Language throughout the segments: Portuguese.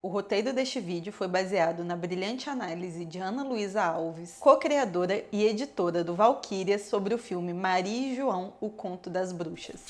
O roteiro deste vídeo foi baseado na brilhante análise de Ana Luísa Alves, co-criadora e editora do Valquírias, sobre o filme Maria e João, o Conto das Bruxas.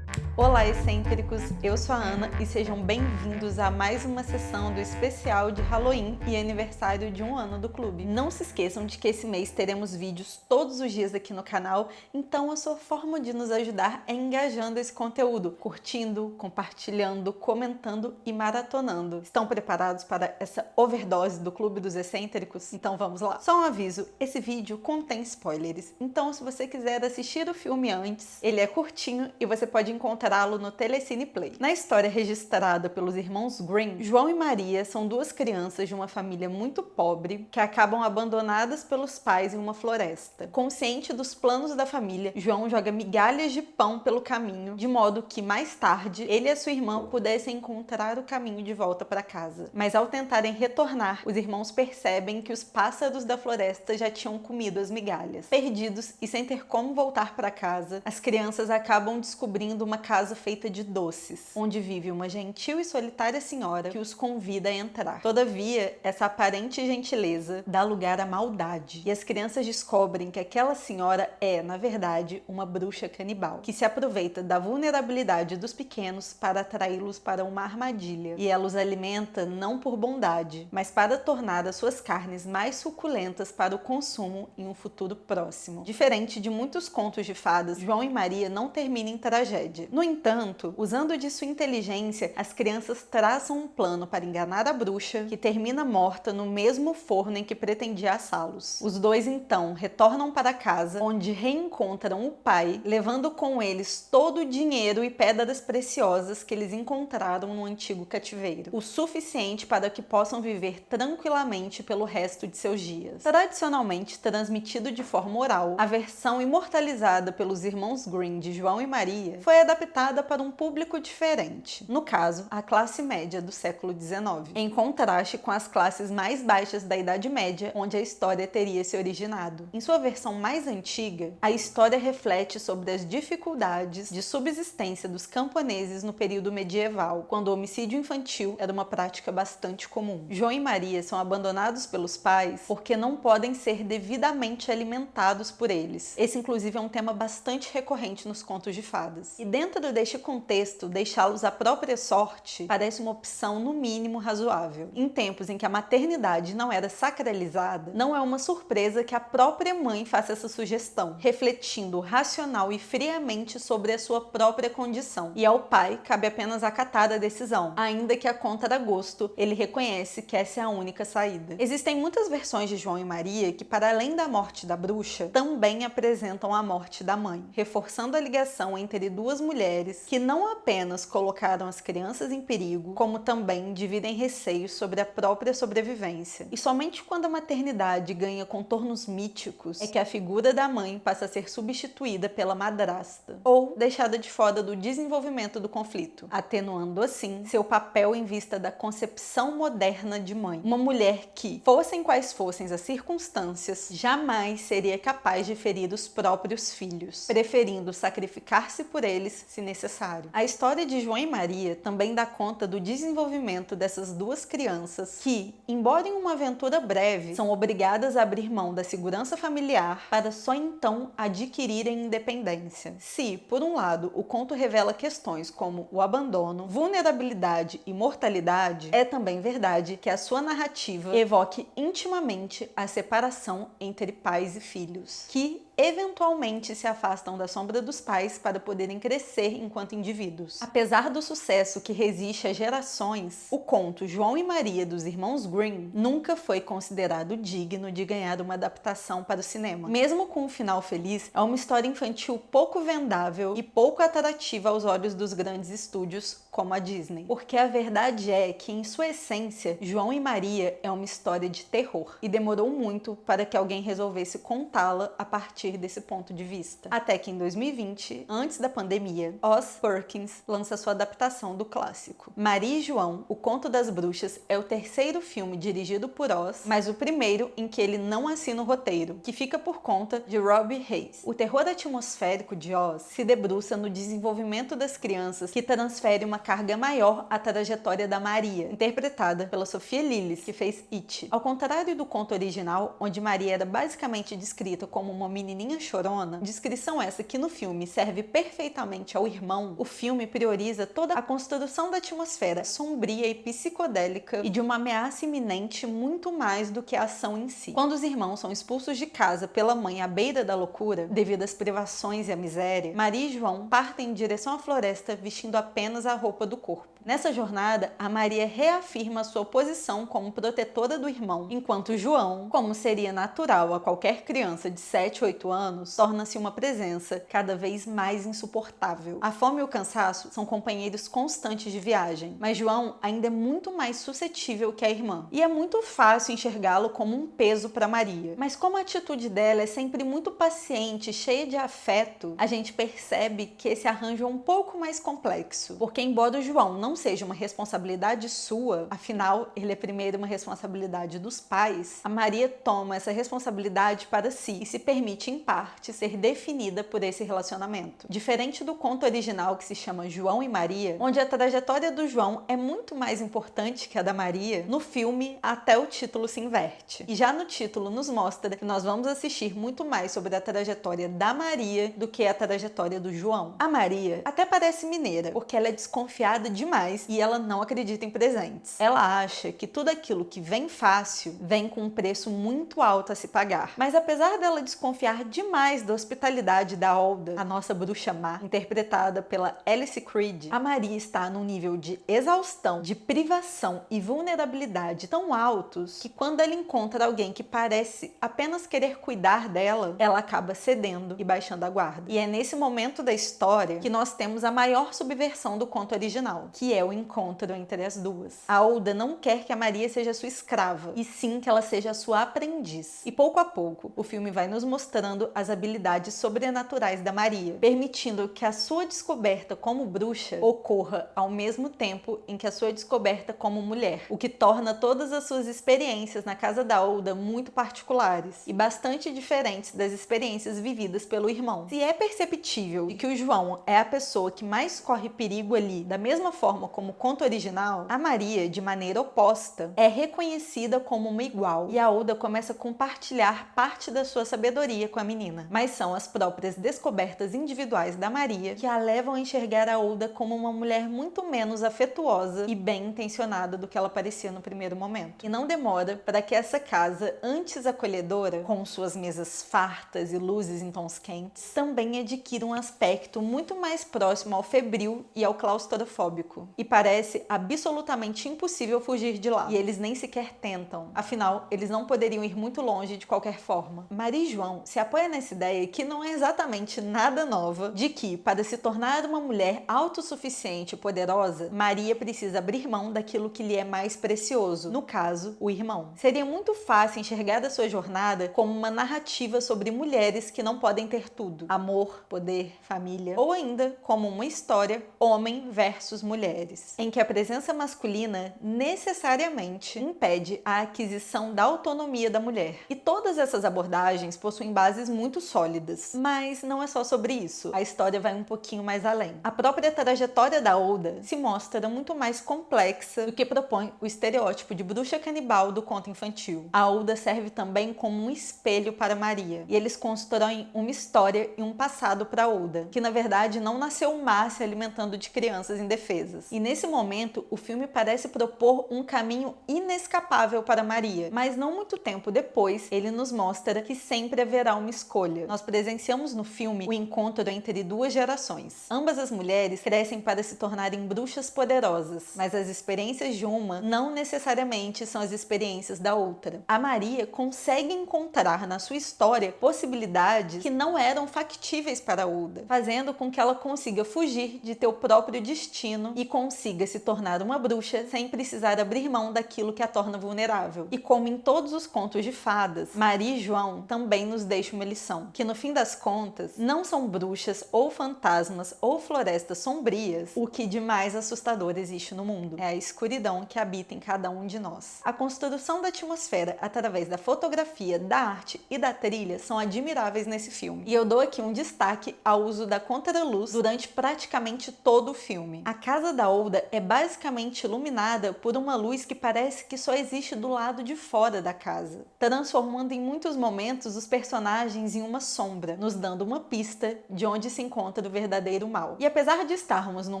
Olá, excêntricos! Eu sou a Ana e sejam bem-vindos a mais uma sessão do especial de Halloween e aniversário de 1 ano do clube. Não se esqueçam de que esse mês teremos vídeos todos os dias aqui no canal, então a sua forma de nos ajudar é engajando esse conteúdo, curtindo, compartilhando, comentando e maratonando. Estão preparados para essa overdose do Clube dos Excêntricos? Então vamos lá! Só um aviso, esse vídeo contém spoilers, então se você quiser assistir o filme antes, ele é curtinho e você pode encontrá-lo no Telecine Play. Na história registrada pelos irmãos Grimm, João e Maria são duas crianças de uma família muito pobre que acabam abandonadas pelos pais em uma floresta. Consciente dos planos da família, João joga migalhas de pão pelo caminho, de modo que mais tarde ele e a sua irmã pudessem encontrar o caminho de volta para casa. Mas ao tentarem retornar, os irmãos percebem que os pássaros da floresta já tinham comido as migalhas. Perdidos e sem ter como voltar para casa, as crianças acabam descobrindo uma casa feita de doces, onde vive uma gentil e solitária senhora que os convida a entrar. Todavia, essa aparente gentileza dá lugar à maldade, e as crianças descobrem que aquela senhora é, na verdade, uma bruxa canibal, que se aproveita da vulnerabilidade dos pequenos para atraí-los para uma armadilha, e ela os alimenta não por bondade, mas para tornar as suas carnes mais suculentas para o consumo em um futuro próximo. Diferente de muitos contos de fadas, João e Maria não terminam em tragédia. No entanto, usando de sua inteligência, as crianças traçam um plano para enganar a bruxa, que termina morta no mesmo forno em que pretendia assá-los. Os dois, então, retornam para casa, onde reencontram o pai, levando com eles todo o dinheiro e pedras preciosas que eles encontraram no antigo cativeiro, o suficiente para que possam viver tranquilamente pelo resto de seus dias. Tradicionalmente transmitido de forma oral, a versão imortalizada pelos irmãos Grimm de João e Maria foi adaptada para um público diferente, no caso, a classe média do século XIX, em contraste com as classes mais baixas da Idade Média, onde a história teria se originado. Em sua versão mais antiga, a história reflete sobre as dificuldades de subsistência dos camponeses no período medieval, quando o homicídio infantil era uma prática bastante comum. João e Maria são abandonados pelos pais porque não podem ser devidamente alimentados por eles. Esse, inclusive, é um tema bastante recorrente nos contos de fadas. E dentro deste contexto, deixá-los à própria sorte parece uma opção no mínimo razoável. Em tempos em que a maternidade não era sacralizada, não é uma surpresa que a própria mãe faça essa sugestão, refletindo racional e friamente sobre a sua própria condição. E ao pai cabe apenas acatar a decisão, ainda que a contragosto ele reconhece que essa é a única saída. Existem muitas versões de João e Maria que, para além da morte da bruxa, também apresentam a morte da mãe, reforçando a ligação entre duas mulheres que não apenas colocaram as crianças em perigo, como também dividem receios sobre a própria sobrevivência. E somente quando a maternidade ganha contornos míticos é que a figura da mãe passa a ser substituída pela madrasta, ou deixada de fora do desenvolvimento do conflito, atenuando assim seu papel em vista da concepção moderna de mãe. Uma mulher que, fossem quais fossem as circunstâncias, jamais seria capaz de ferir os próprios filhos, preferindo sacrificar-se por eles se necessário. A história de João e Maria também dá conta do desenvolvimento dessas duas crianças que, embora em uma aventura breve, são obrigadas a abrir mão da segurança familiar para só então adquirirem independência. Se, por um lado, o conto revela questões como o abandono, vulnerabilidade e mortalidade, é também verdade que a sua narrativa evoque intimamente a separação entre pais e filhos, que eventualmente se afastam da sombra dos pais para poderem crescer enquanto indivíduos. Apesar do sucesso que resiste a gerações, o conto João e Maria dos irmãos Grimm nunca foi considerado digno de ganhar uma adaptação para o cinema. Mesmo com um final feliz, é uma história infantil pouco vendável e pouco atrativa aos olhos dos grandes estúdios como a Disney. Porque a verdade é que, em sua essência, João e Maria é uma história de terror, e demorou muito para que alguém resolvesse contá-la a partir partir desse ponto de vista. Até que em 2020, antes da pandemia, Oz Perkins lança sua adaptação do clássico. Maria e João, O Conto das Bruxas, é o terceiro filme dirigido por Oz, mas o primeiro em que ele não assina o roteiro, que fica por conta de Robbie Hayes. O terror atmosférico de Oz se debruça no desenvolvimento das crianças, que transfere uma carga maior à trajetória da Maria, interpretada pela Sophia Lillis, que fez It. Ao contrário do conto original, onde Maria era basicamente descrita como uma menininha chorona, descrição essa que no filme serve perfeitamente ao irmão, o filme prioriza toda a construção da atmosfera sombria e psicodélica e de uma ameaça iminente muito mais do que a ação em si. Quando os irmãos são expulsos de casa pela mãe à beira da loucura, devido às privações e à miséria, Maria e João partem em direção à floresta vestindo apenas a roupa do corpo. Nessa jornada, a Maria reafirma sua posição como protetora do irmão, enquanto João, como seria natural a qualquer criança de 7 ou 8 anos, torna-se uma presença cada vez mais insuportável. A fome e o cansaço são companheiros constantes de viagem, mas João ainda é muito mais suscetível que a irmã. E é muito fácil enxergá-lo como um peso para Maria. Mas como a atitude dela é sempre muito paciente, cheia de afeto, a gente percebe que esse arranjo é um pouco mais complexo. Porque embora o João não seja uma responsabilidade sua, afinal, ele é primeiro uma responsabilidade dos pais, a Maria toma essa responsabilidade para si e se permite, em parte, ser definida por esse relacionamento. Diferente do conto original que se chama João e Maria, onde a trajetória do João é muito mais importante que a da Maria, no filme até o título se inverte. E já no título nos mostra que nós vamos assistir muito mais sobre a trajetória da Maria do que a trajetória do João. A Maria até parece mineira, porque ela é desconfiada demais e ela não acredita em presentes. Ela acha que tudo aquilo que vem fácil vem com um preço muito alto a se pagar. Mas apesar dela desconfiar demais da hospitalidade da Alda, a nossa bruxa má, interpretada pela Alice Creed, a Maria está num nível de exaustão, de privação e vulnerabilidade tão altos que quando ela encontra alguém que parece apenas querer cuidar dela, ela acaba cedendo e baixando a guarda. E é nesse momento da história que nós temos a maior subversão do conto original, que é o encontro entre as duas. A Alda não quer que a Maria seja sua escrava, e sim que ela seja sua aprendiz. E pouco a pouco, o filme vai nos mostrando as habilidades sobrenaturais da Maria, permitindo que a sua descoberta como bruxa ocorra ao mesmo tempo em que a sua descoberta como mulher, o que torna todas as suas experiências na casa da Alda muito particulares e bastante diferentes das experiências vividas pelo irmão. Se é perceptível que o João é a pessoa que mais corre perigo ali, da mesma forma como o conto original, a Maria, de maneira oposta, é reconhecida como uma igual e a Alda começa a compartilhar parte da sua sabedoria com a menina. Mas são as próprias descobertas individuais da Maria que a levam a enxergar a Alda como uma mulher muito menos afetuosa e bem intencionada do que ela parecia no primeiro momento. E não demora para que essa casa, antes acolhedora, com suas mesas fartas e luzes em tons quentes, também adquira um aspecto muito mais próximo ao febril e ao claustrofóbico. E parece absolutamente impossível fugir de lá. E eles nem sequer tentam. Afinal, eles não poderiam ir muito longe de qualquer forma. Maria e João se apoia nessa ideia que não é exatamente nada nova, de que, para se tornar uma mulher autossuficiente e poderosa, Maria precisa abrir mão daquilo que lhe é mais precioso, no caso, o irmão. Seria muito fácil enxergar a sua jornada como uma narrativa sobre mulheres que não podem ter tudo: amor, poder, família, ou ainda como uma história homem versus mulheres, em que a presença masculina necessariamente impede a aquisição da autonomia da mulher. E todas essas abordagens possuem bases muito sólidas, mas não é só sobre isso. A história vai um pouquinho mais além. A própria trajetória da Alda se mostra muito mais complexa do que propõe o estereótipo de bruxa canibal do conto infantil. A Alda serve também como um espelho para Maria, e eles constroem uma história e um passado para Alda, que na verdade não nasceu má se alimentando de crianças indefesas. E nesse momento, o filme parece propor um caminho inescapável para Maria, mas não muito tempo depois, ele nos mostra que sempre haverá uma escolha. Nós presenciamos no filme o encontro entre duas gerações. Ambas as mulheres crescem para se tornarem bruxas poderosas, mas as experiências de uma não necessariamente são as experiências da outra. A Maria consegue encontrar na sua história possibilidades que não eram factíveis para a Alda, fazendo com que ela consiga fugir de teu próprio destino e consiga se tornar uma bruxa sem precisar abrir mão daquilo que a torna vulnerável. E como em todos os contos de fadas, Maria e João também nos deixam última lição, que no fim das contas, não são bruxas ou fantasmas ou florestas sombrias o que de mais assustador existe no mundo. É a escuridão que habita em cada um de nós. A construção da atmosfera através da fotografia, da arte e da trilha são admiráveis nesse filme. E eu dou aqui um destaque ao uso da contraluz durante praticamente todo o filme. A casa da Olda é basicamente iluminada por uma luz que parece que só existe do lado de fora da casa, transformando em muitos momentos os personagens em uma sombra, nos dando uma pista de onde se encontra o verdadeiro mal. E apesar de estarmos num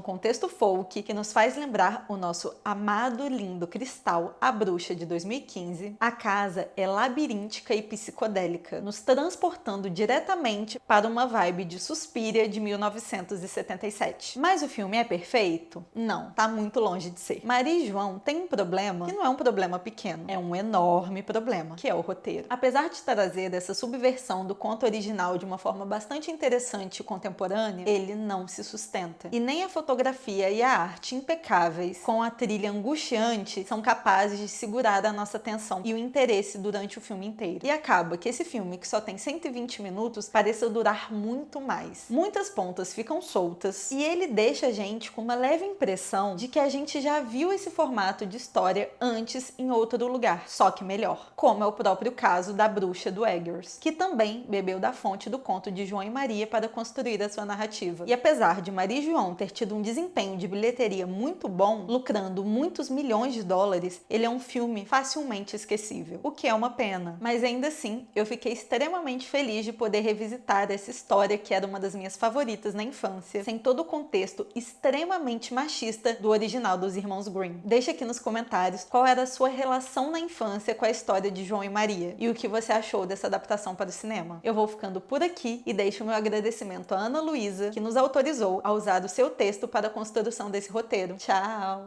contexto folk que nos faz lembrar o nosso amado lindo Cristal, a Bruxa de 2015, a casa é labiríntica e psicodélica, nos transportando diretamente para uma vibe de Suspiria de 1977. Mas o filme é perfeito? Não, tá muito longe de ser. Maria e João têm um problema que não é um problema pequeno, é um enorme problema, que é o roteiro. Apesar de trazer essa subversão do conto original de uma forma bastante interessante e contemporânea, ele não se sustenta. E nem a fotografia e a arte impecáveis, com a trilha angustiante, são capazes de segurar a nossa atenção e o interesse durante o filme inteiro. E acaba que esse filme, que só tem 120 minutos, pareça durar muito mais. Muitas pontas ficam soltas e ele deixa a gente com uma leve impressão de que a gente já viu esse formato de história antes em outro lugar, só que melhor. Como é o próprio caso da Bruxa do Eggers, que também bebeu da fonte do conto de João e Maria para construir a sua narrativa. E apesar de Maria e João ter tido um desempenho de bilheteria muito bom, lucrando muitos milhões de dólares, ele é um filme facilmente esquecível, o que é uma pena. Mas ainda assim, eu fiquei extremamente feliz de poder revisitar essa história que era uma das minhas favoritas na infância, sem todo o contexto extremamente machista do original dos Irmãos Grimm. Deixa aqui nos comentários qual era a sua relação na infância com a história de João e Maria e o que você achou dessa adaptação para o cinema. Eu vou ficando por aqui e deixo o meu agradecimento à Ana Luísa, que nos autorizou a usar o seu texto para a construção desse roteiro. Tchau!